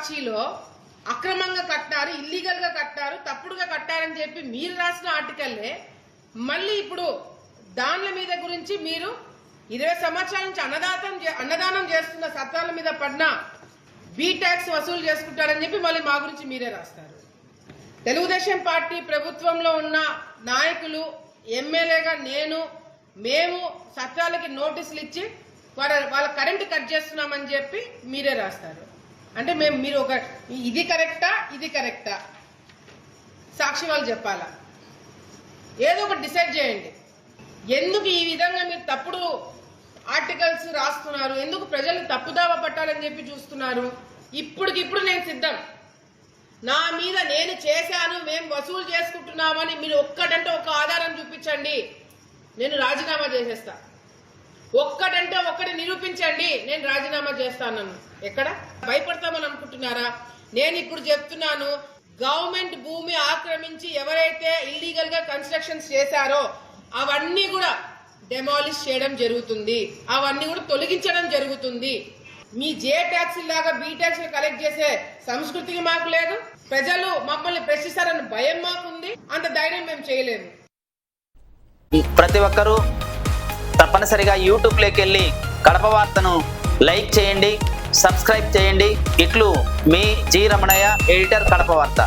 సాక్షిలో అక్రమంగా కట్టారు, ఇల్లీగల్ గా కట్టారు, తప్పుడుగా కట్టారని చెప్పి మీరు రాసిన ఆర్టికల్లే మళ్ళీ ఇప్పుడు దానిల మీద గురించి మీరు 20 సంవత్సరాల నుంచి అన్నదానం చేస్తున్న సత్రాల మీద పడిన బీ ట్యాక్స్ వసూలు చేసుకుంటారని చెప్పి మళ్ళీ మా గురించి మీరే రాస్తారు. తెలుగుదేశం పార్టీ ప్రభుత్వంలో ఉన్న నాయకులు, ఎమ్మెల్యేగా మేము సత్రాలకి నోటీసులు ఇచ్చి వాళ్ళ కరెంటు కట్ చేస్తున్నామని చెప్పి మీరే రాస్తారు. అంటే మీరు ఒక ఇది కరెక్టా సాక్షి వాళ్ళు చెప్పాలా? ఏదో ఒకటి డిసైడ్ చేయండి. ఎందుకు ఈ విధంగా మీరు తప్పుడు ఆర్టికల్స్ రాస్తున్నారు? ఎందుకు ప్రజల్ని తప్పుదావ పట్టాలని చెప్పి చూస్తున్నారు? ఇప్పటికిప్పుడు నేను సిద్ధం. నా మీద నేను చేశాను, మేము వసూలు చేసుకుంటున్నామని మీరు ఒక్కటంటే ఒక్క ఆధారం చూపించండి, నేను రాజీనామా చేసేస్తా. ఒక్కటంటే ఒక్కటి నిరూపించండి, నేను రాజీనామా చేస్తాను. ఎక్కడ భయపడతామని అనుకుంటున్నారా? నేను ఇప్పుడు చెప్తున్నాను, గవర్నమెంట్ భూమి ఆక్రమించి ఎవరైతే ఇల్లీగల్ గా కన్స్ట్రక్షన్స్ చేశారో అవన్నీ కూడా డెమాలిష్ చేయడం జరుగుతుంది, అవన్నీ కూడా తొలగించడం జరుగుతుంది. మీ జే ట్యాక్స్ లాగా బీ ట్యాక్స్ కలెక్ట్ చేసే సంస్కృతికి మాకు లేదు. ప్రజలు మమ్మల్ని ప్రశ్నిస్తారని భయం మాకుంది. అంత ధైర్యం మేము చేయలేము. ప్రతి ఒక్కరూ తప్పనిసరిగా యూట్యూబ్లోకి వెళ్ళి కడప వార్తను లైక్ చేయండి, సబ్స్క్రైబ్ చేయండి. ఇట్లు మీ జి రమణయ్య, ఎడిటర్, కడప వార్త.